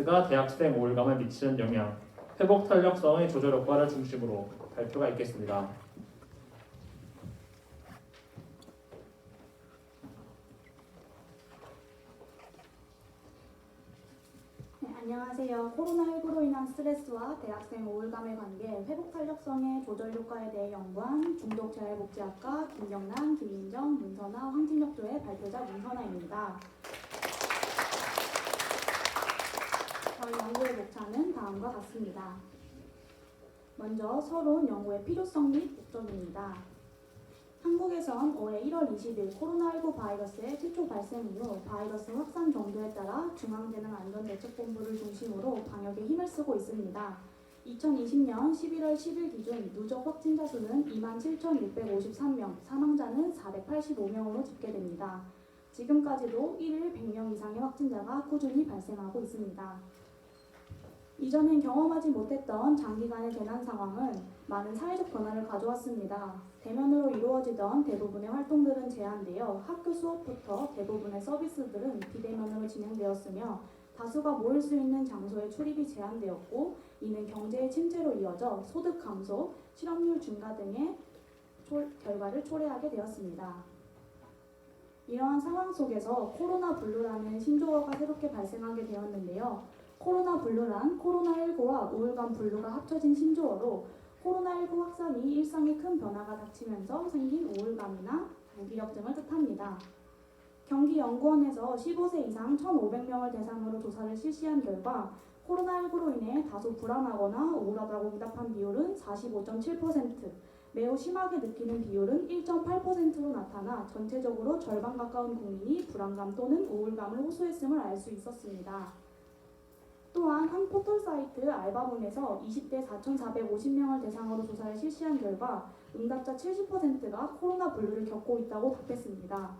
바이러스가 대학생 우울감에 미치는 영향, 회복 탄력성의 조절 효과를 중심으로 발표가 있겠습니다. 네, 안녕하세요. 코로나19로 인한 스트레스와 대학생 우울감의 관계, 회복 탄력성의 조절 효과에 대해 연구한 중독재활복지학과 김경란, 김민정, 문선아, 황진혁조의 발표자 문선아입니다. 저희 연구의 목차는 다음과 같습니다. 먼저 서론 연구의 필요성 및 목적입니다. 한국에선 올해 1월 20일 코로나19 바이러스의 최초 발생 이후 바이러스 확산 정도에 따라 중앙재난안전대책본부를 중심으로 방역에 힘을 쓰고 있습니다. 2020년 11월 10일 기준 누적 확진자 수는 27,653명, 사망자는 485명으로 집계됩니다. 지금까지도 1일 100명 이상의 확진자가 꾸준히 발생하고 있습니다. 이전엔 경험하지 못했던 장기간의 재난 상황은 많은 사회적 변화를 가져왔습니다. 대면으로 이루어지던 대부분의 활동들은 제한되어 학교 수업부터 대부분의 서비스들은 비대면으로 진행되었으며 다수가 모일 수 있는 장소의 출입이 제한되었고 이는 경제의 침체로 이어져 소득 감소, 실업률 증가 등의 결과를 초래하게 되었습니다. 이러한 상황 속에서 코로나 블루라는 신조어가 새롭게 발생하게 되었는데요. 코로나 블루란 코로나19와 우울감 블루가 합쳐진 신조어로 코로나19 확산이 일상에 큰 변화가 닥치면서 생긴 우울감이나 무기력증을 뜻합니다. 경기연구원에서 15세 이상 1,500명을 대상으로 조사를 실시한 결과 코로나19로 인해 다소 불안하거나 우울하다고 응답한 비율은 45.7%, 매우 심하게 느끼는 비율은 1.8%로 나타나 전체적으로 절반 가까운 국민이 불안감 또는 우울감을 호소했음을 알 수 있었습니다. 또한 한 포털 사이트 알바몬에서 20대 4,450명을 대상으로 조사를 실시한 결과 응답자 70%가 코로나 블루를 겪고 있다고 답했습니다.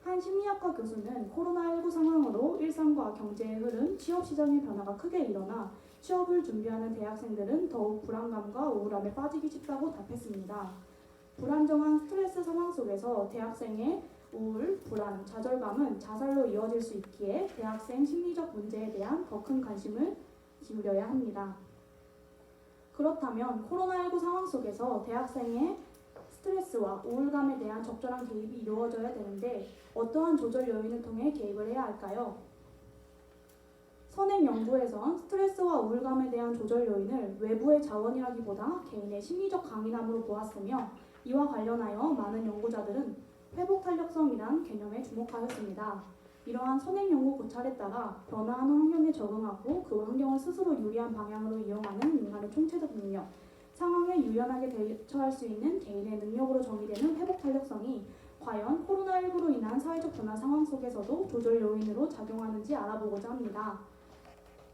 한 심리학과 교수는 코로나19 상황으로 일상과 경제의 흐름, 취업 시장의 변화가 크게 일어나 취업을 준비하는 대학생들은 더욱 불안감과 우울함에 빠지기 쉽다고 답했습니다. 불안정한 스트레스 상황 속에서 대학생의 우울, 불안, 좌절감은 자살로 이어질 수 있기에 대학생 심리적 문제에 대한 더 큰 관심을 기울여야 합니다. 그렇다면 코로나19 상황 속에서 대학생의 스트레스와 우울감에 대한 적절한 개입이 이루어져야 되는데 어떠한 조절 요인을 통해 개입을 해야 할까요? 선행 연구에선 스트레스와 우울감에 대한 조절 요인을 외부의 자원이라기보다 개인의 심리적 강인함으로 보았으며 이와 관련하여 많은 연구자들은 회복 탄력성이란 개념에 주목하였습니다. 이러한 선행 연구 고찰에 따라 변화하는 환경에 적응하고 그 환경을 스스로 유리한 방향으로 이용하는 인간의 총체적 능력, 상황에 유연하게 대처할 수 있는 개인의 능력으로 정의되는 회복 탄력성이 과연 코로나19로 인한 사회적 변화 상황 속에서도 조절 요인으로 작용하는지 알아보고자 합니다.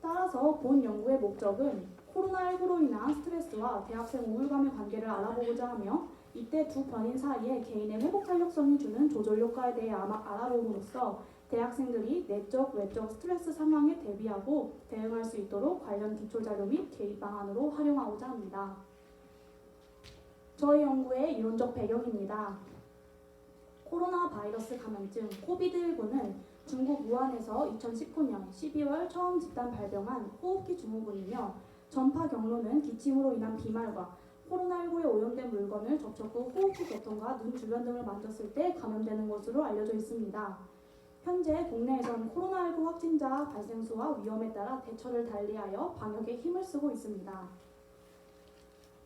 따라서 본 연구의 목적은 코로나19로 인한 스트레스와 대학생 우울감의 관계를 알아보고자 하며 이때 두 변인 사이에 개인의 회복 탄력성이 주는 조절 효과에 대해 알아봄으로써 대학생들이 내적, 외적 스트레스 상황에 대비하고 대응할 수 있도록 관련 기초자료 및 개입 방안으로 활용하고자 합니다. 저희 연구의 이론적 배경입니다. 코로나 바이러스 감염증 코비드19는 중국 우한에서 2019년 12월 처음 집단 발병한 호흡기 증후군이며 전파 경로는 기침으로 인한 비말과 코로나19에 오염된 물건을 접촉 후 호흡기 계통과 눈 주변 등을 만졌을 때 감염되는 것으로 알려져 있습니다. 현재 국내에선 코로나19 확진자 발생 수와 위험에 따라 대처를 달리하여 방역에 힘을 쓰고 있습니다.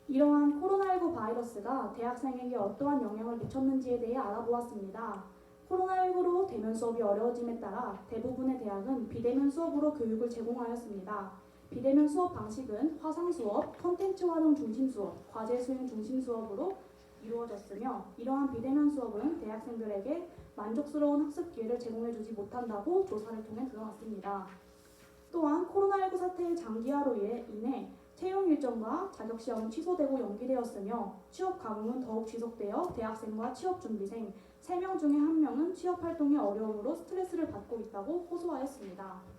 이러한 코로나19 바이러스가 대학생에게 어떠한 영향을 미쳤는지에 대해 알아보았습니다. 코로나19로 대면 수업이 어려워짐에 따라 대부분의 대학은 비대면 수업으로 교육을 제공하였습니다. 비대면 수업 방식은 화상 수업, 콘텐츠 활용 중심 수업, 과제 수행 중심 수업으로 이루어졌으며 이러한 비대면 수업은 대학생들에게 만족스러운 학습 기회를 제공해주지 못한다고 조사를 통해 드러났습니다. 또한 코로나19 사태의 장기화로 인해 채용 일정과 자격 시험은 취소되고 연기되었으며 취업 가뭄은 더욱 지속되어 대학생과 취업 준비생 3명 중에 1명은 취업 활동의 어려움으로 스트레스를 받고 있다고 호소하였습니다.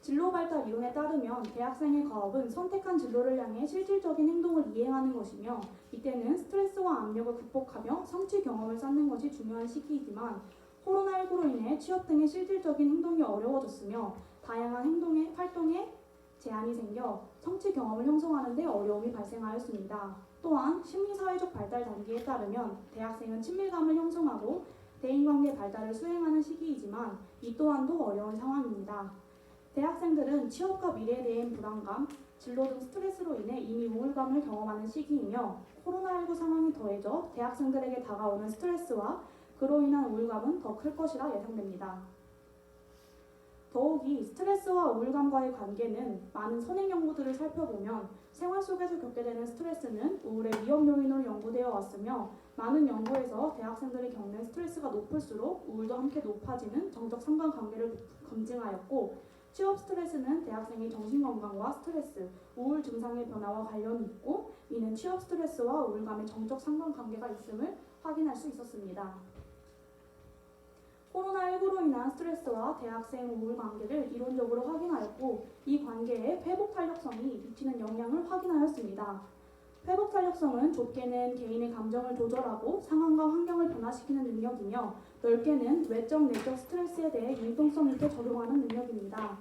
진로 발달 이론에 따르면 대학생의 과업은 선택한 진로를 향해 실질적인 행동을 이행하는 것이며 이때는 스트레스와 압력을 극복하며 성취 경험을 쌓는 것이 중요한 시기이지만 코로나19로 인해 취업 등의 실질적인 행동이 어려워졌으며 다양한 활동에 제한이 생겨 성취 경험을 형성하는 데 어려움이 발생하였습니다. 또한 심리사회적 발달 단계에 따르면 대학생은 친밀감을 형성하고 대인관계 발달을 수행하는 시기이지만 이 또한도 어려운 상황입니다. 대학생들은 취업과 미래에 대한 불안감, 진로 등 스트레스로 인해 이미 우울감을 경험하는 시기이며 코로나19 상황이 더해져 대학생들에게 다가오는 스트레스와 그로 인한 우울감은 더 클 것이라 예상됩니다. 더욱이 스트레스와 우울감과의 관계는 많은 선행 연구들을 살펴보면 생활 속에서 겪게 되는 스트레스는 우울의 위험 요인으로 연구되어 왔으며 많은 연구에서 대학생들이 겪는 스트레스가 높을수록 우울도 함께 높아지는 정적 상관관계를 검증하였고 취업 스트레스는 대학생의 정신건강과 스트레스, 우울 증상의 변화와 관련이 있고 이는 취업 스트레스와 우울감의 정적 상관관계가 있음을 확인할 수 있었습니다. 코로나19로 인한 스트레스와 대학생 우울 관계를 이론적으로 확인하였고 이 관계에 회복 탄력성이 미치는 영향을 확인하였습니다. 회복 탄력성은 좁게는 개인의 감정을 조절하고 상황과 환경을 변화시키는 능력이며 넓게는 외적 내적 스트레스에 대해 융통성 있게 적용하는 능력입니다.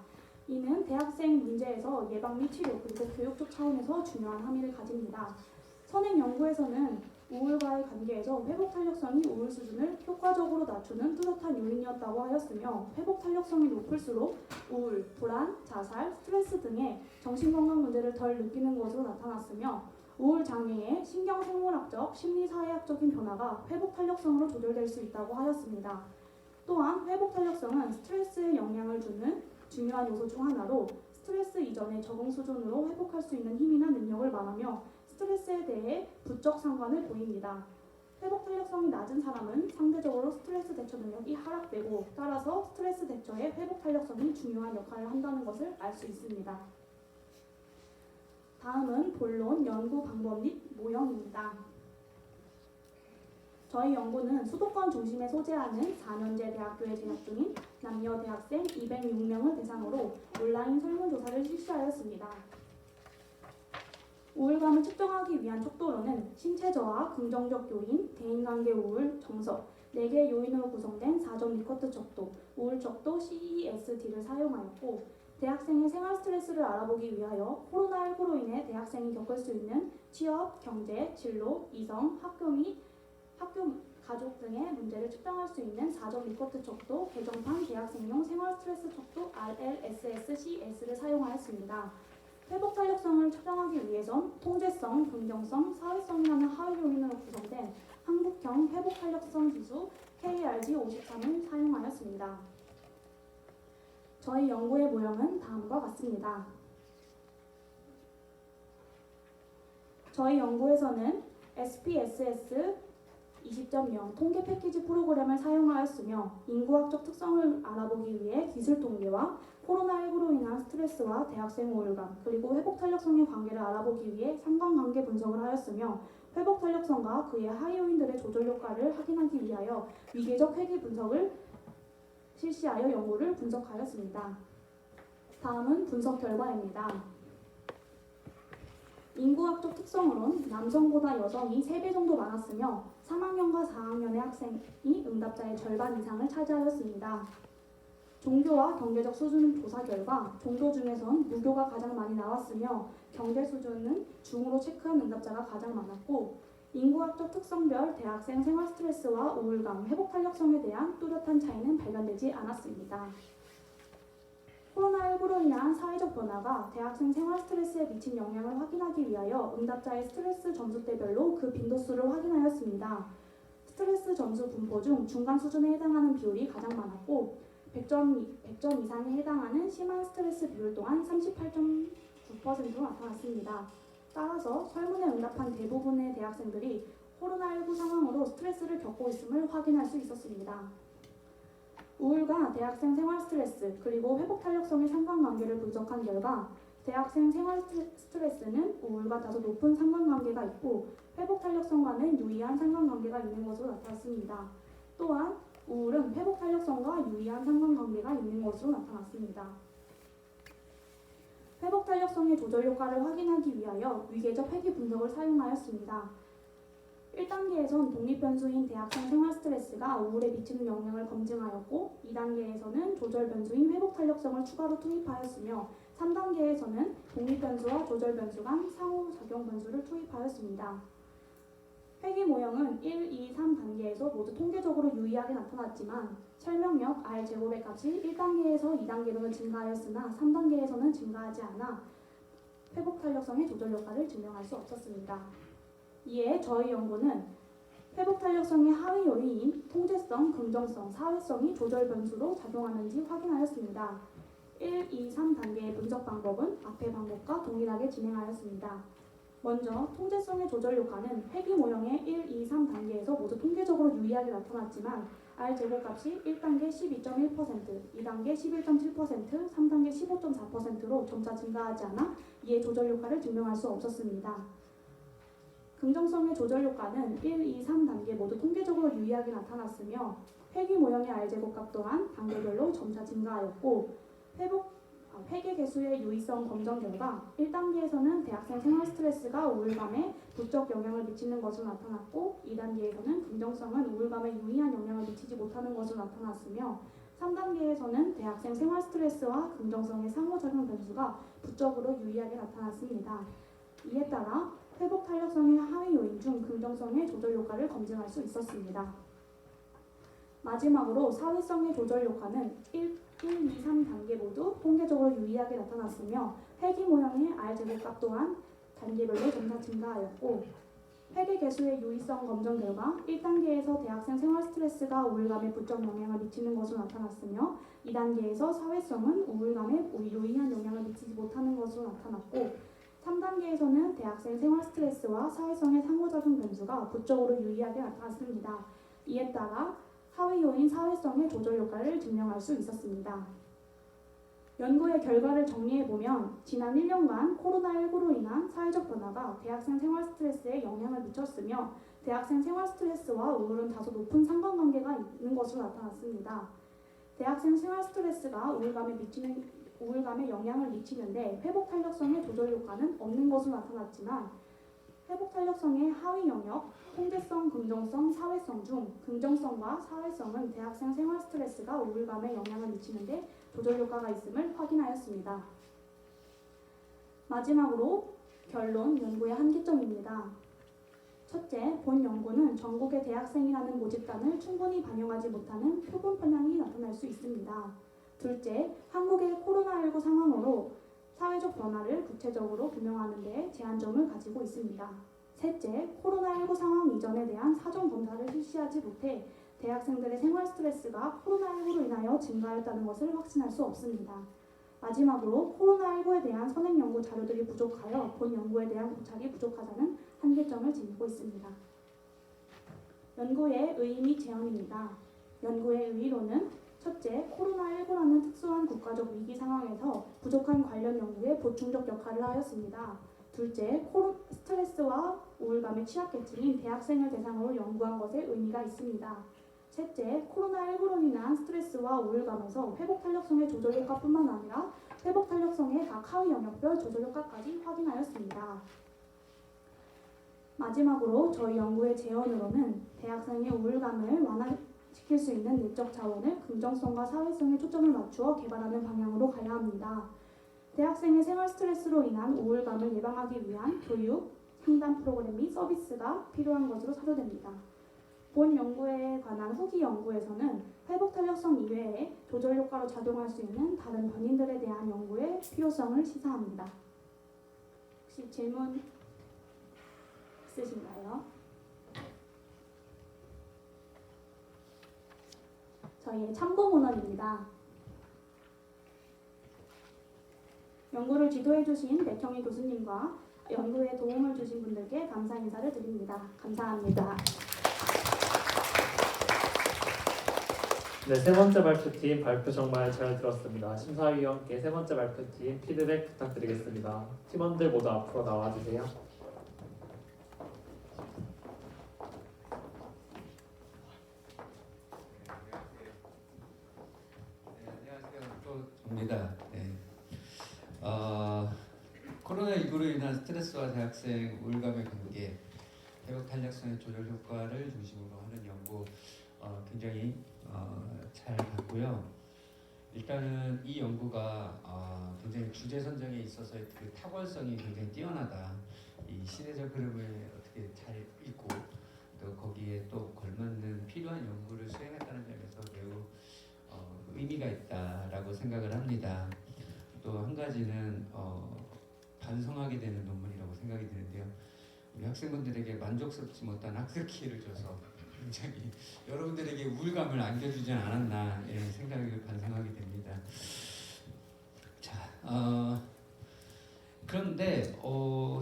이는 대학생 문제에서 예방 및 치료 그리고 교육적 차원에서 중요한 함의를 가집니다. 선행 연구에서는 우울과의 관계에서 회복 탄력성이 우울 수준을 효과적으로 낮추는 뚜렷한 요인이었다고 하였으며 회복 탄력성이 높을수록 우울, 불안, 자살, 스트레스 등의 정신건강 문제를 덜 느끼는 것으로 나타났으며 우울 장애의 신경생물학적, 심리사회학적인 변화가 회복 탄력성으로 조절될 수 있다고 하였습니다. 또한 회복 탄력성은 스트레스에 영향을 주는 중요한 요소 중 하나로 스트레스 이전의 적응 수준으로 회복할 수 있는 힘이나 능력을 말하며 스트레스에 대해 부적 상관을 보입니다. 회복 탄력성이 낮은 사람은 상대적으로 스트레스 대처 능력이 하락되고 따라서 스트레스 대처에 회복 탄력성이 중요한 역할을 한다는 것을 알 수 있습니다. 다음은 본론, 연구 방법 및 모형입니다. 저희 연구는 수도권 중심에 소재하는 4년제 대학교에 재학 중인 남녀 대학생 206명을 대상으로 온라인 설문조사를 실시하였습니다. 우울감을 측정하기 위한 척도로는 신체 저하, 긍정적 요인, 대인관계 우울, 정서 4개의 요인으로 구성된 4점 리커트 척도, 우울 척도 CESD를 사용하였고 대학생의 생활 스트레스를 알아보기 위하여 코로나19로 인해 대학생이 겪을 수 있는 취업, 경제, 진로, 이성, 학교 가족 등의 문제를 측정할 수 있는 4점 리커트 척도, 개정판 대학생용 생활 스트레스 척도 RLSSCS를 사용하였습니다. 회복 탄력성을 측정하기 위해선 통제성, 긍정성, 사회성이라는 하위 요인으로 구성된 한국형 회복 탄력성 지수 KRG53을 사용하였습니다. 저희 연구의 모형은 다음과 같습니다. 저희 연구에서는 SPSS 20.0 통계 패키지 프로그램을 사용하였으며 인구학적 특성을 알아보기 위해 기술 통계와 코로나19로 인한 스트레스와 대학생 우울감 그리고 회복 탄력성의 관계를 알아보기 위해 상관관계 분석을 하였으며 회복 탄력성과 그의 하위 요인들의 조절 효과를 확인하기 위하여 위계적 회귀 분석을 실시하여 연구를 분석하였습니다. 다음은 분석 결과입니다. 인구학적 특성으론 남성보다 여성이 3배 정도 많았으며 3학년과 4학년의 학생이 응답자의 절반 이상을 차지하였습니다. 종교와 경제적 수준 조사 결과 종교 중에선 무교가 가장 많이 나왔으며 경제 수준은 중으로 체크한 응답자가 가장 많았고 인구학적 특성별 대학생 생활 스트레스와 우울감, 회복 탄력성에 대한 뚜렷한 차이는 발견되지 않았습니다. 코로나19로 인한 사회적 변화가 대학생 생활 스트레스에 미친 영향을 확인하기 위하여 응답자의 스트레스 점수대별로 그 빈도수를 확인하였습니다. 스트레스 점수 분포 중 중간 수준에 해당하는 비율이 가장 많았고 100점 이상에 해당하는 심한 스트레스 비율 또한 38.9%로 나타났습니다. 따라서 설문에 응답한 대부분의 대학생들이 코로나19 상황으로 스트레스를 겪고 있음을 확인할 수 있었습니다. 우울과 대학생 생활 스트레스 그리고 회복 탄력성의 상관관계를 분석한 결과 대학생 생활 스트레스는 우울과 다소 높은 상관관계가 있고 회복 탄력성과는 유의한 상관관계가 있는 것으로 나타났습니다. 또한 우울은 회복 탄력성과 유의한 상관관계가 있는 것으로 나타났습니다. 회복 탄력성의 조절 효과를 확인하기 위하여 위계적 회귀 분석을 사용하였습니다. 1단계에선 독립 변수인 대학생 생활 스트레스가 우울에 미치는 영향을 검증하였고 2단계에서는 조절 변수인 회복 탄력성을 추가로 투입하였으며 3단계에서는 독립 변수와 조절 변수 간 상호작용 변수를 투입하였습니다. 회귀 모형은 1, 2, 3단계에서 모두 통계적으로 유의하게 나타났지만 설명력 R 제곱의 값이 1단계에서 2단계로는 증가하였으나 3단계에서는 증가하지 않아 회복 탄력성의 조절 효과를 증명할 수 없었습니다. 이에 저희 연구는 회복 탄력성의 하위 요인인 통제성, 긍정성, 사회성이 조절 변수로 작용하는지 확인하였습니다. 1, 2, 3단계의 분석 방법은 앞의 방법과 동일하게 진행하였습니다. 먼저 통제성의 조절 효과는 회귀 모형의 1, 2, 3단계에서 모두 통계적으로 유의하게 나타났지만 R 제곱값이 1단계 12.1%, 2단계 11.7%, 3단계 15.4%로 점차 증가하지 않아 이에 조절 효과를 증명할 수 없었습니다. 긍정성의 조절 효과는 1, 2, 3단계 모두 통계적으로 유의하게 나타났으며 회귀 모형의 R제곱값 또한 단계별로 점차 증가하였고 회계 개수의 유의성 검정 결과 1단계에서는 대학생 생활 스트레스가 우울감에 부적 영향을 미치는 것으로 나타났고 2단계에서는 긍정성은 우울감에 유의한 영향을 미치지 못하는 것으로 나타났으며 3단계에서는 대학생 생활 스트레스와 긍정성의 상호작용 변수가 부적으로 유의하게 나타났습니다. 이에 따라 회복 탄력성의 하위 요인 중 긍정성의 조절 효과를 검증할 수 있었습니다. 마지막으로 사회성의 조절 효과는 1, 2, 3단계 모두 통계적으로 유의하게 나타났으며 회귀 모형의 R제곱값 또한 단계별로 점차 증가하였고 회계 개수의 유의성 검정 결과 1단계에서 대학생 생활 스트레스가 우울감에 부적 영향을 미치는 것으로 나타났으며 2단계에서 사회성은 우울감에 유의한 영향을 미치지 못하는 것으로 나타났고 3단계에서는 대학생 생활 스트레스와 사회성의 상호작용 변수가 부적으로 유의하게 나타났습니다. 이에 따라 하위 요인 사회성의 조절 효과를 증명할 수 있었습니다. 연구의 결과를 정리해보면 지난 1년간 코로나19로 인한 사회적 변화가 대학생 생활 스트레스에 영향을 미쳤으며 대학생 생활 스트레스와 우울은 다소 높은 상관관계가 있는 것으로 나타났습니다. 대학생 생활 스트레스가 우울감에 영향을 미치는데 회복 탄력성의 조절 효과는 없는 것으로 나타났지만 회복 탄력성의 하위 영역, 통제성, 긍정성, 사회성 중 긍정성과 사회성은 대학생 생활 스트레스가 우울감에 영향을 미치는데 조절 효과가 있음을 확인하였습니다. 마지막으로 결론 연구의 한계점입니다. 첫째, 본 연구는 전국의 대학생이라는 모집단을 충분히 반영하지 못하는 표본 편향이 나타날 수 있습니다. 둘째, 한국의 코로나19 상황으로 사회적 변화를 구체적으로 규명하는 데 제한점을 가지고 있습니다. 셋째, 코로나19 상황 이전에 대한 사전 검사를 실시하지 못해 대학생들의 생활 스트레스가 코로나19로 인하여 증가했다는 것을 확신할 수 없습니다. 마지막으로 코로나19에 대한 선행 연구 자료들이 부족하여 본 연구에 대한 고착이 부족하다는 한계점을 지니고 있습니다. 연구의 의의 및 제언입니다. 연구의 의의로는 첫째, 코로나19라는 특수한 국가적 위기 상황에서 부족한 관련 연구에 보충적 역할을 하였습니다. 둘째, 스트레스와 우울감에 취약계층인 대학생을 대상으로 연구한 것에 의미가 있습니다. 셋째, 코로나19로 인한 스트레스와 우울감에서 회복 탄력성의 조절 효과뿐만 아니라 회복 탄력성의 각 하위 영역별 조절 효과까지 확인하였습니다. 마지막으로 저희 연구의 제언으로는 대학생의 우울감을 완화시킬 수 있는 내적 자원을 긍정성과 사회성에 초점을 맞추어 개발하는 방향으로 가야 합니다. 대학생의 생활 스트레스로 인한 우울감을 예방하기 위한 교육, 상담 프로그램 및 서비스가 필요한 것으로 사료됩니다. 본 연구에 관한 후기 연구에서는 회복 탄력성 이외에 조절 효과로 작용할 수 있는 다른 변인들에 대한 연구의 필요성을 시사합니다. 혹시 질문 있으신가요? 저희의 참고 문헌입니다. 연구를 지도해 주신 백형희 교수님과 연구에 도움을 주신 분들께 감사 인사를 드립니다. 감사합니다. 네, 세 번째 발표팀 발표 정말 잘 들었습니다. 심사위원께 세 번째 발표팀 피드백 부탁드리겠습니다. 팀원들 모두 앞으로 나와주세요. 입니다. 네. 코로나19로 인한 스트레스와 대학생 우울감의 관계, 회복 탄력성의 조절 효과를 중심으로 하는 연구 굉장히 잘 봤고요. 일단은 이 연구가 굉장히 주제 선정에 있어서의 그 탁월성이 굉장히 뛰어나다. 이 시대적 흐름을 어떻게 잘 읽고 또 거기에 또 걸맞는 필요한 연구를 수행했다는 점에서 매우 의미가 있다라고 생각을 합니다. 또 한 가지는 반성하게 되는 논문이라고 생각이 드는데요. 우리 학생분들에게 만족스럽지 못한 학습 기회를 줘서 굉장히 여러분들에게 우울감을 안겨주지 않았나 생각을 반성하게 됩니다. 자, 그런데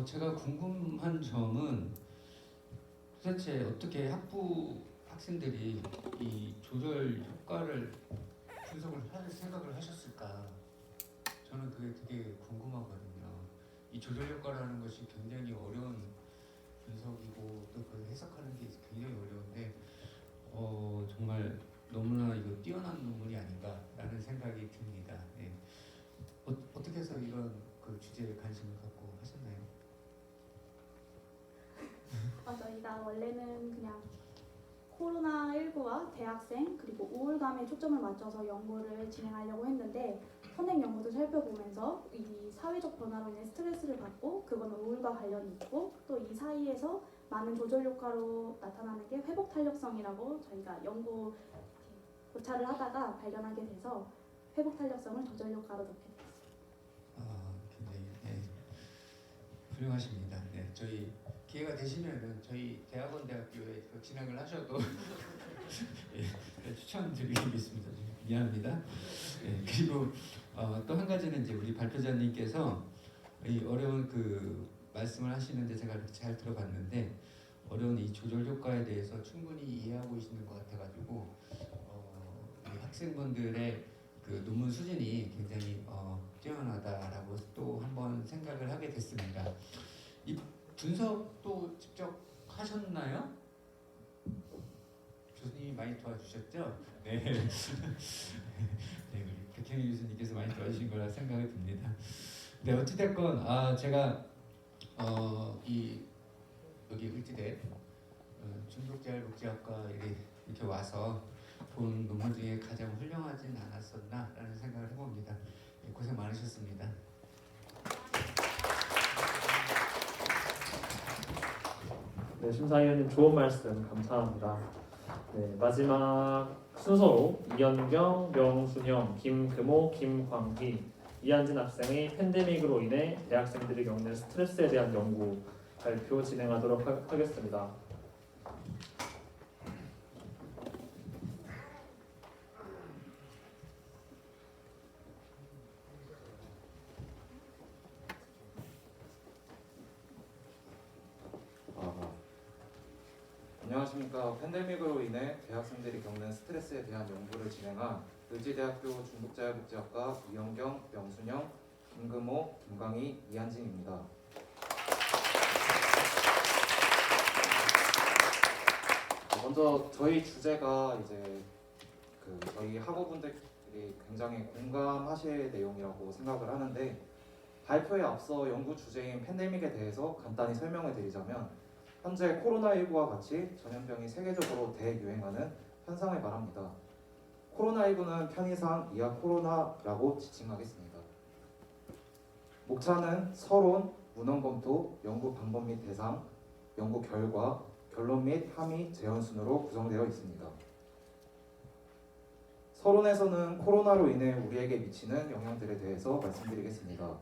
제가 궁금한 점은 도대체 어떻게 학생들이 이 조절 효과를 분석을 할 생각을 하셨을까? 저는 그게 되게 궁금하거든요. 이 조절 효과라는 것이 굉장히 어려운 분석이고 또 그 해석하는 게 굉장히 어려운데 정말 너무나 이거 뛰어난 논문이 아닌가라는 생각이 듭니다. 예. 어떻게 해서 이런 그 주제에 관심을 갖고 하셨나요? 저희가 원래는 그냥 코로나19와 대학생 그리고 우울감에 초점을 맞춰서 연구를 진행하려고 했는데 선행 연구도 살펴보면서 이 사회적 변화로 인해 스트레스를 받고 그건 우울과 관련이 있고 또 이 사이에서 많은 조절 효과로 나타나는 게 회복 탄력성이라고 저희가 연구 고찰을 하다가 발견하게 돼서 회복 탄력성을 조절 효과로 놓게 됐습니다. 굉장히 훌륭하십니다. 네, 저희 기회가 되시면은 저희 대학교에 진학을 하셔도 추천드리겠습니다. 미안합니다. 그리고 또 한 가지는 이제 우리 발표자님께서 이 어려운 그 말씀을 하시는데 제가 잘 들어봤는데 어려운 이 조절 효과에 대해서 충분히 이해하고 계시는 것 같아가지고 우리 학생분들의 그 논문 수준이 굉장히 뛰어나다라고 또 한번 생각을 하게 됐습니다. 이 분석도 직접 하셨나요? 교수님이 많이 도와주셨죠? 네. 네, 우리 백현희 교수님께서 많이 도와주신 거라 생각이 듭니다. 네, 어찌됐건 제가 여기 의지대 중독재활복지학과 이렇게 와서 본 논문 중에 가장 훌륭하진 않았었나라는 생각을 해봅니다. 네, 고생 많으셨습니다. 네, 심사위원님 좋은 말씀 감사합니다. 네, 마지막 순서로 이현경, 명순영, 김금호, 김광희, 이한진 학생의 팬데믹으로 인해 대학생들이 겪는 스트레스에 대한 연구 발표 진행하도록 하겠습니다. 안녕하십니까. 팬데믹으로 인해 대학생들이 겪는 스트레스에 대한 연구를 진행한 의지대학교 중독자활복지학과 이현경, 명순영, 김금호, 김광희, 이한진입니다. 먼저 저희 주제가 이제 저희 학우분들이 굉장히 공감하실 내용이라고 생각을 하는데 발표에 앞서 연구 주제인 팬데믹에 대해서 간단히 설명을 드리자면 현재 코로나19와 같이 전염병이 세계적으로 대유행하는 현상을 말합니다. 코로나19는 편의상 이하 코로나라고 지칭하겠습니다. 목차는 서론, 문헌 검토, 연구 방법 및 대상, 연구 결과, 결론 및 함의, 재원 순으로 구성되어 있습니다. 서론에서는 코로나로 인해 우리에게 미치는 영향들에 대해서 말씀드리겠습니다.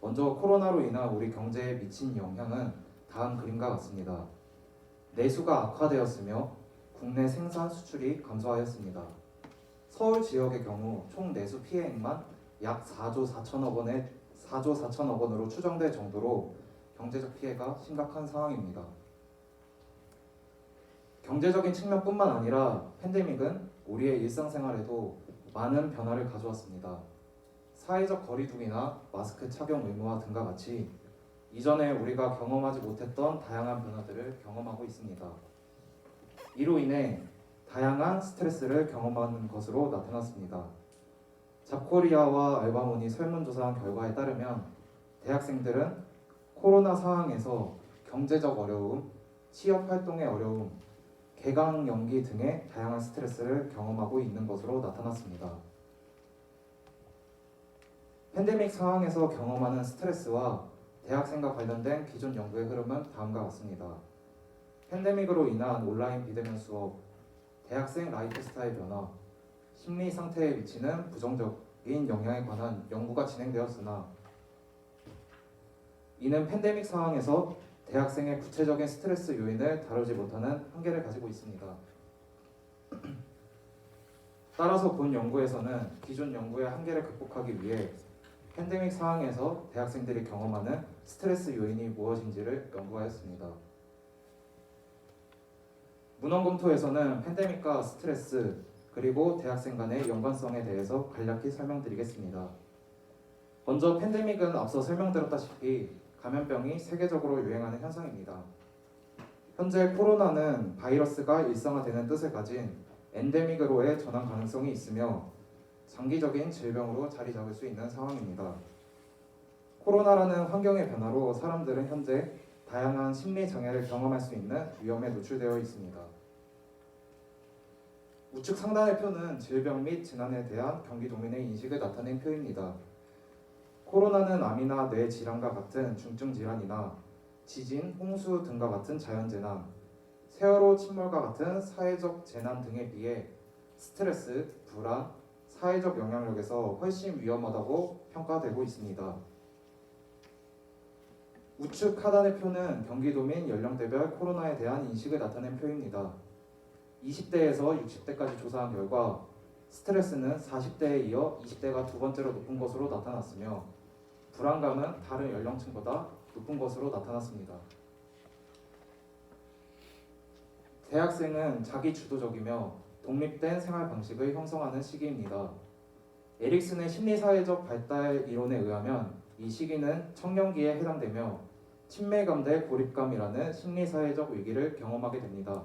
먼저 코로나로 인한 우리 경제에 미친 영향은 다음 그림과 같습니다. 내수가 악화되었으며 국내 생산 수출이 감소하였습니다. 서울 지역의 경우 총 내수 피해액만 약 4조 4천억 원으로 추정될 정도로 경제적 피해가 심각한 상황입니다. 경제적인 측면뿐만 아니라 팬데믹은 우리의 일상생활에도 많은 변화를 가져왔습니다. 사회적 거리두기나 마스크 착용 의무화 등과 같이 이전에 우리가 경험하지 못했던 다양한 변화들을 경험하고 있습니다. 이로 인해 다양한 스트레스를 경험하는 것으로 나타났습니다. 잡코리아와 알바몬이 설문조사한 결과에 따르면 대학생들은 코로나 상황에서 경제적 어려움, 취업 활동의 어려움, 개강 연기 등의 다양한 스트레스를 경험하고 있는 것으로 나타났습니다. 팬데믹 상황에서 경험하는 스트레스와 대학생과 관련된 기존 연구의 흐름은 다음과 같습니다. 팬데믹으로 인한 온라인 비대면 수업, 대학생 라이프 스타일 변화, 심리 상태에 미치는 부정적인 영향에 관한 연구가 진행되었으나 이는 팬데믹 상황에서 대학생의 구체적인 스트레스 요인을 다루지 못하는 한계를 가지고 있습니다. 따라서 본 연구에서는 기존 연구의 한계를 극복하기 위해 팬데믹 상황에서 대학생들이 경험하는 스트레스 요인이 무엇인지를 연구하였습니다. 문헌검토에서는 팬데믹과 스트레스 그리고 대학생 간의 연관성에 대해서 간략히 설명드리겠습니다. 먼저 팬데믹은 앞서 설명드렸다시피 감염병이 세계적으로 유행하는 현상입니다. 현재 코로나는 바이러스가 일상화되는 뜻을 가진 엔데믹으로의 전환 가능성이 있으며 장기적인 질병으로 자리 잡을 수 있는 상황입니다. 코로나라는 환경의 변화로 사람들은 현재 다양한 심리 장애를 경험할 수 있는 위험에 노출되어 있습니다. 우측 상단의 표는 질병 및 질환에 대한 경기도민의 인식을 나타낸 표입니다. 코로나는 암이나 뇌 질환과 같은 중증 질환이나 지진, 홍수 등과 같은 자연재난, 세월호 침몰과 같은 사회적 재난 등에 비해 스트레스, 불안, 사회적 영향력에서 훨씬 위험하다고 평가되고 있습니다. 우측 하단의 표는 경기도민 연령대별 코로나에 대한 인식을 나타낸 표입니다. 20대에서 60대까지 조사한 결과 스트레스는 40대에 이어 20대가 두 번째로 높은 것으로 나타났으며 불안감은 다른 연령층보다 높은 것으로 나타났습니다. 대학생은 자기 주도적이며 독립된 생활 방식을 형성하는 시기입니다. 에릭슨의 심리사회적 발달 이론에 의하면 이 시기는 청년기에 해당되며 친밀감 대 고립감이라는 심리사회적 위기를 경험하게 됩니다.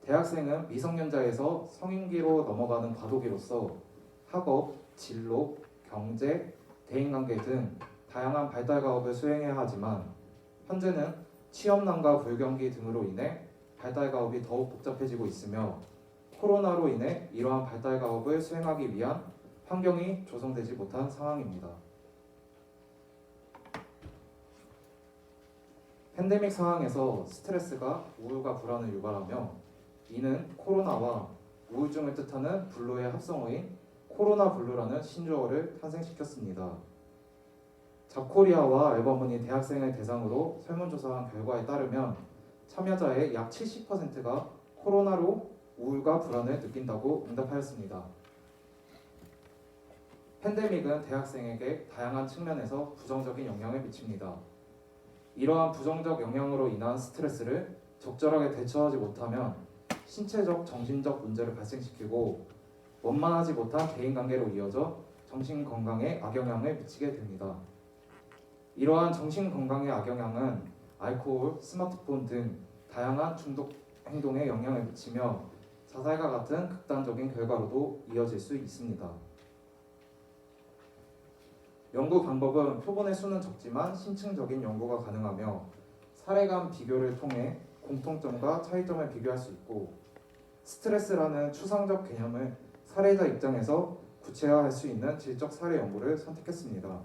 대학생은 미성년자에서 성인기로 넘어가는 과도기로서 학업, 진로, 경제, 대인관계 등 다양한 발달 과업을 수행해야 하지만 현재는 취업난과 불경기 등으로 인해 발달 과업이 더욱 복잡해지고 있으며 코로나로 인해 이러한 발달 과업을 수행하기 위한 환경이 조성되지 못한 상황입니다. 팬데믹 상황에서 스트레스가 우울과 불안을 유발하며 이는 코로나와 우울증을 뜻하는 블루의 합성어인 코로나 블루라는 신조어를 탄생시켰습니다. 잡코리아와 앨범은이 대학생을 대상으로 설문조사한 결과에 따르면 참여자의 약 70%가 코로나로 우울과 불안을 느낀다고 응답하였습니다. 팬데믹은 대학생에게 다양한 측면에서 부정적인 영향을 미칩니다. 이러한 부정적 영향으로 인한 스트레스를 적절하게 대처하지 못하면 신체적, 정신적 문제를 발생시키고 원만하지 못한 대인관계로 이어져 정신건강에 악영향을 미치게 됩니다. 이러한 정신건강의 악영향은 알코올, 스마트폰 등 다양한 중독 행동에 영향을 미치며 자살과 같은 극단적인 결과로도 이어질 수 있습니다. 연구 방법은 표본의 수는 적지만 심층적인 연구가 가능하며 사례 간 비교를 통해 공통점과 차이점을 비교할 수 있고 스트레스라는 추상적 개념을 사례자 입장에서 구체화할 수 있는 질적 사례 연구를 선택했습니다.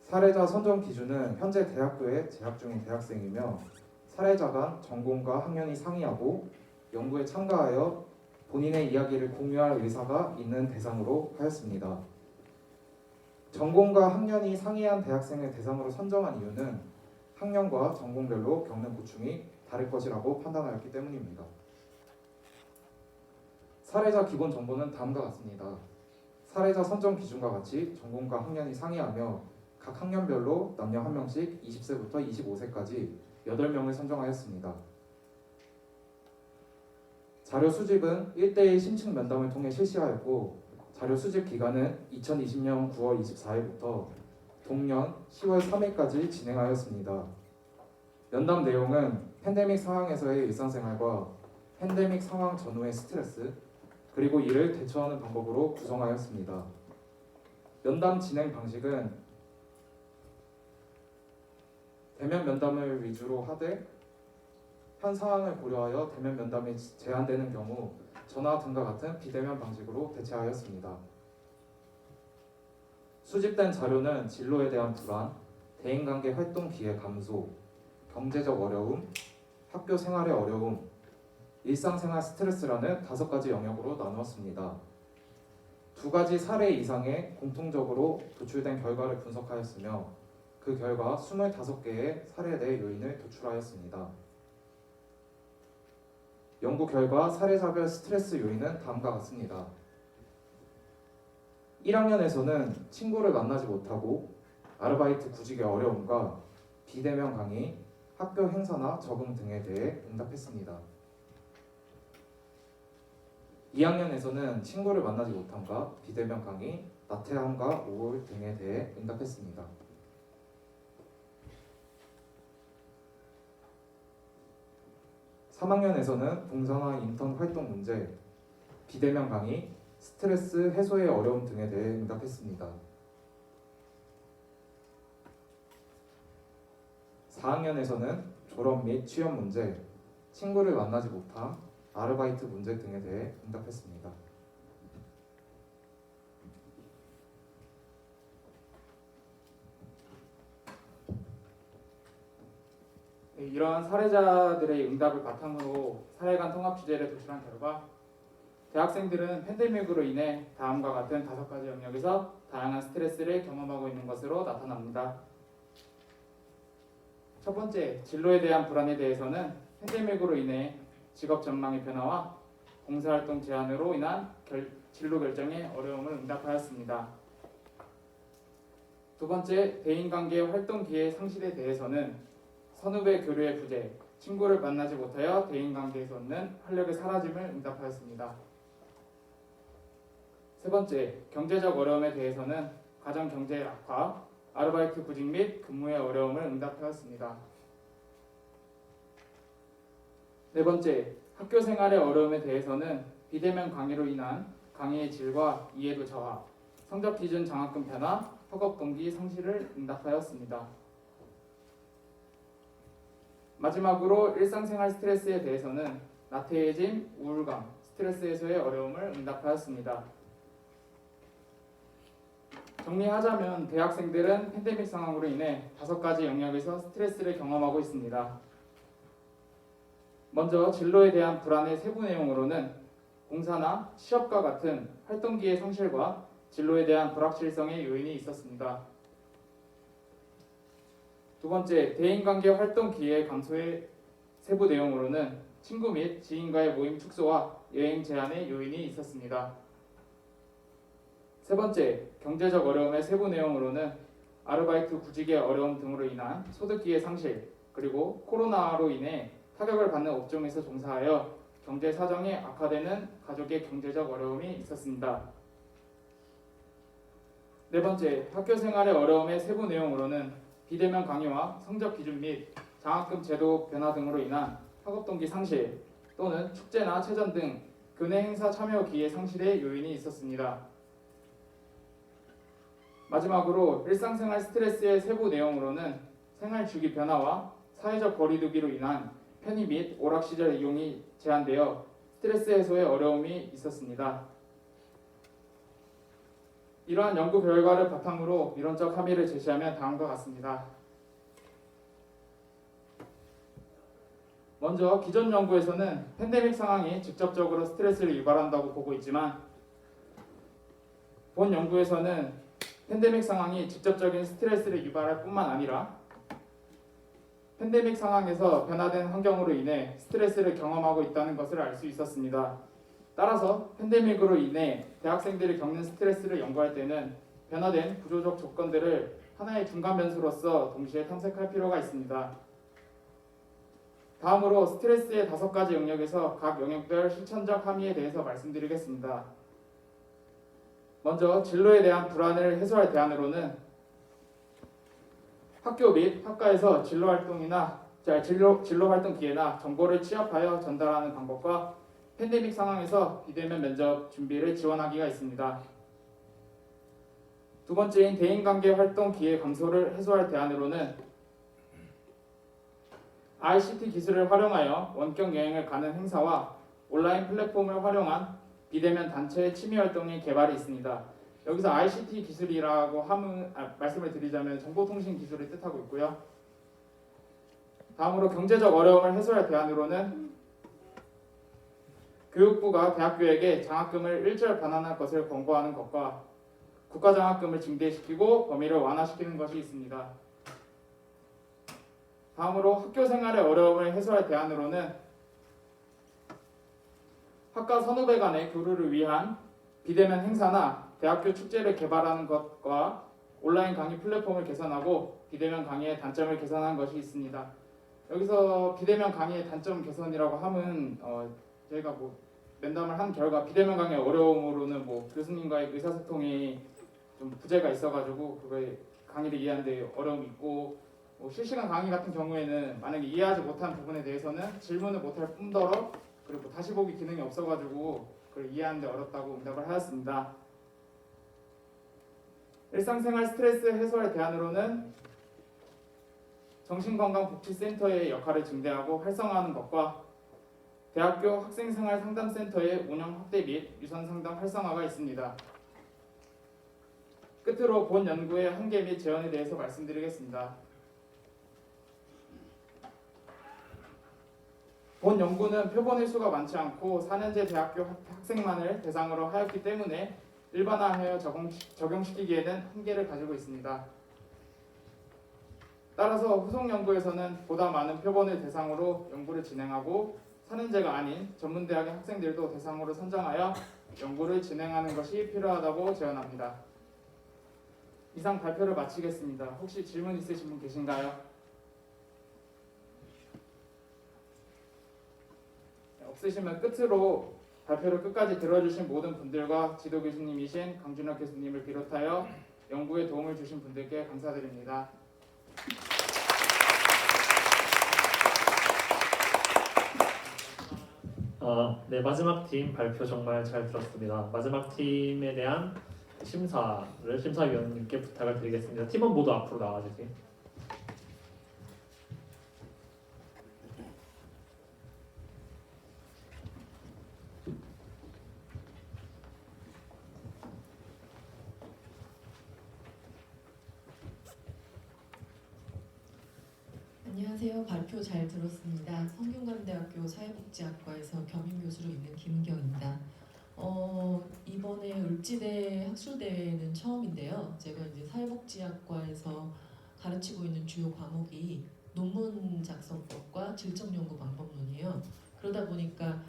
사례자 선정 기준은 현재 대학교에 재학 중인 대학생이며 사례자 간 전공과 학년이 상이하고 연구에 참가하여 본인의 이야기를 공유할 의사가 있는 대상으로 하였습니다. 전공과 학년이 상이한 대학생을 대상으로 선정한 이유는 학년과 전공별로 겪는 고충이 다를 것이라고 판단하였기 때문입니다. 사례자 기본 정보는 다음과 같습니다. 사례자 선정 기준과 같이 전공과 학년이 상이하며 각 학년별로 남녀 1명씩 20세부터 25세까지 8명을 선정하였습니다. 자료 수집은 1대1 심층 면담을 통해 실시하였고 자료 수집 기간은 2020년 9월 24일부터 동년 10월 3일까지 진행하였습니다. 면담 내용은 팬데믹 상황에서의 일상생활과 팬데믹 상황 전후의 스트레스 그리고 이를 대처하는 방법으로 구성하였습니다. 면담 진행 방식은 대면 면담을 위주로 하되 현 상황을 고려하여 대면 면담이 제한되는 경우 전화 등과 같은 비대면 방식으로 대체하였습니다. 수집된 자료는 진로에 대한 불안, 대인관계 활동 기회 감소, 경제적 어려움, 학교 생활의 어려움, 일상생활 스트레스라는 5가지 영역으로 나누었습니다. 2가지 사례 이상의 공통적으로 도출된 결과를 분석하였으며 그 결과 25개의 사례 내 요인을 도출하였습니다. 연구 결과 사례자별 스트레스 요인은 다음과 같습니다. 1학년에서는 친구를 만나지 못하고 아르바이트 구직의 어려움과 비대면 강의, 학교 행사나 적응 등에 대해 응답했습니다. 2학년에서는 친구를 만나지 못함과 비대면 강의, 나태함과 우울 등에 대해 응답했습니다. 3학년에서는 봉사나 인턴 활동 문제, 비대면 강의, 스트레스 해소의 어려움 등에 대해 응답했습니다. 4학년에서는 졸업 및 취업 문제, 친구를 만나지 못함, 아르바이트 문제 등에 대해 응답했습니다. 네, 이러한 사례자들의 응답을 바탕으로 사례간 통합 주제를 도출한 결과 대학생들은 팬데믹으로 인해 다음과 같은 5가지 영역에서 다양한 스트레스를 경험하고 있는 것으로 나타납니다. 첫 번째, 진로에 대한 불안에 대해서는 팬데믹으로 인해 직업 전망의 변화와 봉사활동 제한으로 인한 진로 결정에 어려움을 응답하였습니다. 두 번째, 대인관계 활동 기회 상실에 대해서는 선후배 교류의 부재, 친구를 만나지 못하여 대인관계에서 얻는 활력의 사라짐을 응답하였습니다. 세 번째, 경제적 어려움에 대해서는 가정 경제의 악화, 아르바이트 구직 및 근무의 어려움을 응답하였습니다. 네 번째, 학교 생활의 어려움에 대해서는 비대면 강의로 인한 강의의 질과 이해도 저하, 성적 기준 장학금 변화, 학업 동기 상실을 응답하였습니다. 마지막으로 일상생활 스트레스에 대해서는 나태해짐, 우울감, 스트레스 해소의 어려움을 응답하였습니다. 정리하자면 대학생들은 팬데믹 상황으로 인해 5가지 영역에서 스트레스를 경험하고 있습니다. 먼저 진로에 대한 불안의 세부 내용으로는 공사나 취업과 같은 활동기회 상실과 진로에 대한 불확실성의 요인이 있었습니다. 두 번째, 대인관계 활동 기회 감소의 세부 내용으로는 친구 및 지인과의 모임 축소와 여행 제한의 요인이 있었습니다. 세 번째, 경제적 어려움의 세부 내용으로는 아르바이트 구직의 어려움 등으로 인한 소득 기회 상실, 그리고 코로나로 인해 타격을 받는 업종에서 종사하여 경제 사정이 악화되는 가족의 경제적 어려움이 있었습니다. 네 번째, 학교 생활의 어려움의 세부 내용으로는 비대면 강의와 성적 기준 및 장학금 제도 변화 등으로 인한 학업 동기 상실 또는 축제나 체전 등 교내 행사 참여 기회 상실의 요인이 있었습니다. 마지막으로 일상생활 스트레스의 세부 내용으로는 생활 주기 변화와 사회적 거리두기로 인한 편의 및 오락시절 이용이 제한되어 스트레스 해소에 어려움이 있었습니다. 이러한 연구 결과를 바탕으로 이론적 함의를 제시하면 다음과 같습니다. 먼저 기존 연구에서는 팬데믹 상황이 직접적으로 스트레스를 유발한다고 보고 있지만 본 연구에서는 팬데믹 상황이 직접적인 스트레스를 유발할 뿐만 아니라 팬데믹 상황에서 변화된 환경으로 인해 스트레스를 경험하고 있다는 것을 알 수 있었습니다. 따라서 팬데믹으로 인해 대학생들이 겪는 스트레스를 연구할 때는 변화된 구조적 조건들을 하나의 중간 변수로서 동시에 탐색할 필요가 있습니다. 다음으로 스트레스의 5가지 영역에서 각 영역별 실천적 함의에 대해서 말씀드리겠습니다. 먼저 진로에 대한 불안을 해소할 대안으로는 학교 및 학과에서 진로 활동 기회나 정보를 취합하여 전달하는 방법과 팬데믹 상황에서 비대면 면접 준비를 지원하기가 있습니다. 두 번째인 대인관계 활동 기회 감소를 해소할 대안으로는 ICT 기술을 활용하여 원격 여행을 가는 행사와 온라인 플랫폼을 활용한 비대면 단체의 취미 활동의 개발이 있습니다. 여기서 ICT 기술이라고 말씀을 드리자면 정보통신 기술을 뜻하고 있고요. 다음으로 경제적 어려움을 해소할 대안으로는 교육부가 대학교에게 장학금을 일절 반환할 것을 권고하는 것과 국가장학금을 증대시키고 범위를 완화시키는 것이 있습니다. 다음으로 학교 생활의 어려움을 해소할 대안으로는 학과 선후배 간의 교류를 위한 비대면 행사나 대학교 축제를 개발하는 것과 온라인 강의 플랫폼을 개선하고 비대면 강의의 단점을 개선한 것이 있습니다. 여기서 비대면 강의의 단점 개선이라고 하면 저희가 면담을 한 결과 비대면 강의의 어려움으로는 교수님과의 의사소통이 좀 부재가 있어가지고 그거에 강의를 이해하는 데 어려움이 있고 실시간 강의 같은 경우에는 만약에 이해하지 못한 부분에 대해서는 질문을 못할 뿐더러 그리고 다시 보기 기능이 없어가지고 그걸 이해하는 데 어렵다고 응답을 하였습니다. 일상생활 스트레스 해소할 대안으로는 정신건강복지센터의 역할을 증대하고 활성화하는 것과 대학교 학생생활 상담센터의 운영 확대 및 유선 상담 활성화가 있습니다. 끝으로 본 연구의 한계 및 재현에 대해서 말씀드리겠습니다. 본 연구는 표본의 수가 많지 않고 4년제 대학교 학생만을 대상으로 하였기 때문에 일반화하여 적용시키기에는 한계를 가지고 있습니다. 따라서 후속 연구에서는 보다 많은 표본을 대상으로 연구를 진행하고 4년제가 아닌 전문대학의 학생들도 대상으로 선정하여 연구를 진행하는 것이 필요하다고 제안합니다. 이상 발표를 마치겠습니다. 혹시 질문 있으신 분 계신가요? 없으시면 끝으로 발표를 끝까지 들어주신 모든 분들과 지도 교수님이신 강준혁 교수님을 비롯하여 연구에 도움을 주신 분들께 감사드립니다. 네, 마지막 팀 발표 정말 잘 들었습니다. 마지막 팀에 대한 심사를 심사위원님께 부탁을 드리겠습니다. 팀원 모두 앞으로 나와주세요. 안녕하세요. 발표 잘 들었습니다. 성균관대학교 사회복지학과에서 겸임교수로 있는 김은경입니다. 이번에 을지대 학술대회는 처음인데요. 제가 이제 사회복지학과에서 가르치고 있는 주요 과목이 논문 작성법과 질적연구 방법론이에요. 그러다 보니까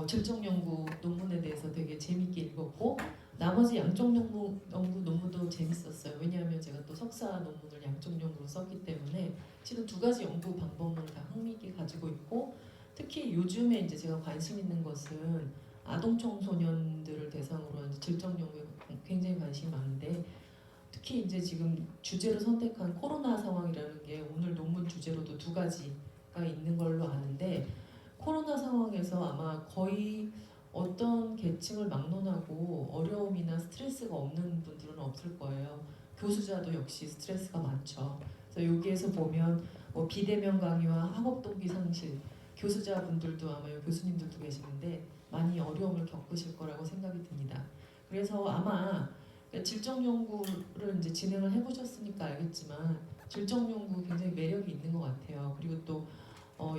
질적연구 논문에 대해서 되게 재밌게 읽었고 나머지 양쪽 연구 논문도 재밌었어요. 왜냐하면 제가 또 석사 논문을 양쪽 연구로 썼기 때문에 지금 두 가지 연구 방법론을 다 흥미있게 가지고 있고 특히 요즘에 이제 제가 관심 있는 것은 아동 청소년들을 대상으로 한 질적 연구에 굉장히 관심이 많은데 특히 이제 지금 주제로 선택한 코로나 상황이라는 게 오늘 논문 주제로도 두 가지가 있는 걸로 아는데 코로나 상황에서 아마 거의 어떤 계층을 막론하고 어려움이나 스트레스가 없는 분들은 없을 거예요. 교수자도 역시 스트레스가 많죠. 그래서 여기에서 보면 비대면 강의와 학업 동기 상실, 교수자분들도 아마 교수님들도 계시는데 많이 어려움을 겪으실 거라고 생각이 듭니다. 그래서 아마 질적 연구를 이제 진행을 해보셨으니까 알겠지만 질적 연구 굉장히 매력이 있는 것 같아요. 그리고 또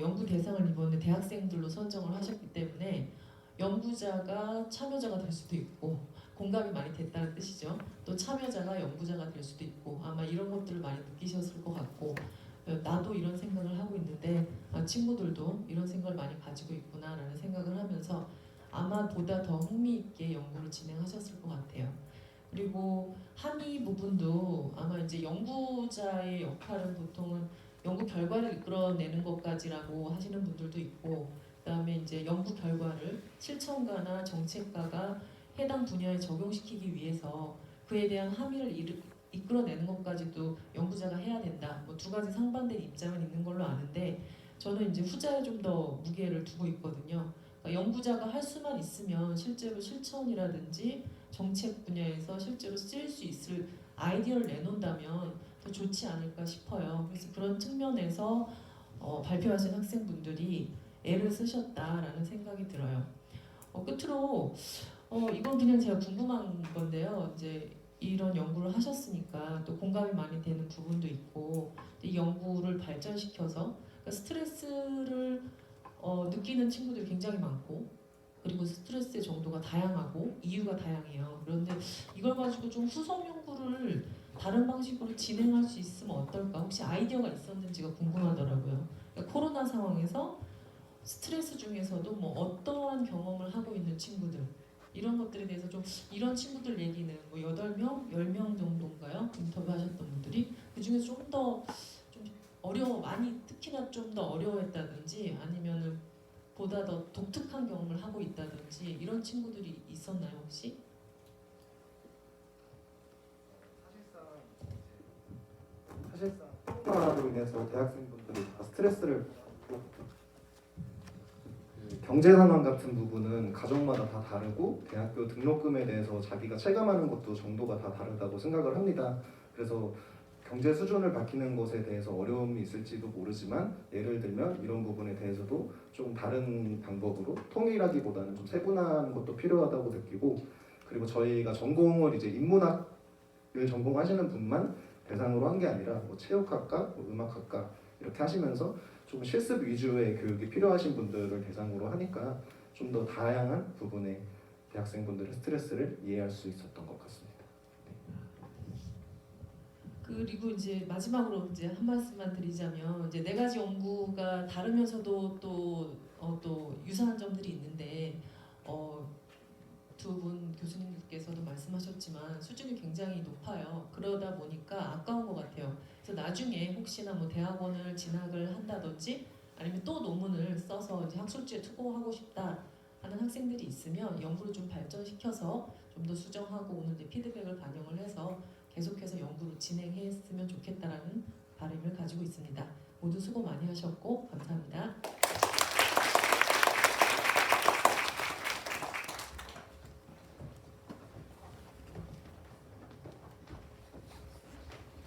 연구 대상을 이번에 대학생들로 선정을 하셨기 때문에 연구자가 참여자가 될 수도 있고 공감이 많이 됐다는 뜻이죠. 또 참여자가 연구자가 될 수도 있고 아마 이런 것들을 많이 느끼셨을 것 같고 나도 이런 생각을 하고 있는데 친구들도 이런 생각을 많이 가지고 있구나라는 생각을 하면서 아마 보다 더 흥미있게 연구를 진행하셨을 것 같아요. 그리고 함의 부분도 아마 이제 연구자의 역할은 보통은 연구 결과를 이끌어내는 것까지라고 하시는 분들도 있고 그다음에 이제 연구 결과를 실천가나 정책가가 해당 분야에 적용시키기 위해서 그에 대한 함의를 이끌어내는 것까지도 연구자가 해야 된다. 두 가지 상반된 입장은 있는 걸로 아는데 저는 이제 후자에 좀 더 무게를 두고 있거든요. 그러니까 연구자가 할 수만 있으면 실제로 실천이라든지 정책 분야에서 실제로 쓰일 수 있을 아이디어를 내놓는다면 더 좋지 않을까 싶어요. 그래서 그런 측면에서 발표하신 학생분들이 애를 쓰셨다라는 생각이 들어요. 끝으로 이건 그냥 제가 궁금한 건데요. 이제 이런 연구를 하셨으니까 또 공감이 많이 되는 부분도 있고 이 연구를 발전시켜서 그러니까 스트레스를 느끼는 친구들이 굉장히 많고 그리고 스트레스의 정도가 다양하고 이유가 다양해요. 그런데 이걸 가지고 좀 후속 연구를 다른 방식으로 진행할 수 있으면 어떨까? 혹시 아이디어가 있었는지가 궁금하더라고요. 그러니까 코로나 상황에서 스트레스 중에서도 뭐 어떠한 경험을 하고 있는 친구들 이런 것들에 대해서 좀 이런 친구들 얘기는 뭐 8명, 10명 정도인가요? 인터뷰하셨던 분들이 그 중에서 좀 많이 특히나 좀 더 어려워했다든지 아니면은 보다 더 독특한 경험을 하고 있다든지 이런 친구들이 있었나요 혹시? 사실상 코로나로 인해서 대학생분들이 다 스트레스를 받고 그 경제 상황 같은 부분은 가정마다 다 다르고 대학교 등록금에 대해서 자기가 체감하는 것도 정도가 다 다르다고 생각을 합니다. 그래서 경제 수준을 밝히는 것에 대해서 어려움이 있을지도 모르지만 예를 들면 이런 부분에 대해서도 좀 다른 방법으로 통일하기보다는 좀 세분화하는 것도 필요하다고 느끼고 그리고 저희가 전공을 이제 인문학을 전공하시는 분만 대상으로 한 게 아니라 뭐 체육학과, 뭐 음악학과 이렇게 하시면서 좀 실습 위주의 교육이 필요하신 분들을 대상으로 하니까 좀 더 다양한 부분의 대학생분들의 스트레스를 이해할 수 있었던 것 같습니다. 그리고 이제 마지막으로 이제 한 말씀만 드리자면 이제 4가지 연구가 다르면서도 또 유사한 점들이 있는데 두 분 교수님들께서도 말씀하셨지만 수준이 굉장히 높아요. 그러다 보니까 아까운 것 같아요. 그래서 나중에 혹시나 뭐 대학원을 진학을 한다든지 아니면 또 논문을 써서 이제 학술지에 투고하고 싶다 하는 학생들이 있으면 연구를 좀 발전시켜서 좀 더 수정하고 오는 이제 피드백을 반영을 해서 계속해서 연구를 진행했으면 좋겠다라는 바람을 가지고 있습니다. 모두 수고 많이 하셨고 감사합니다.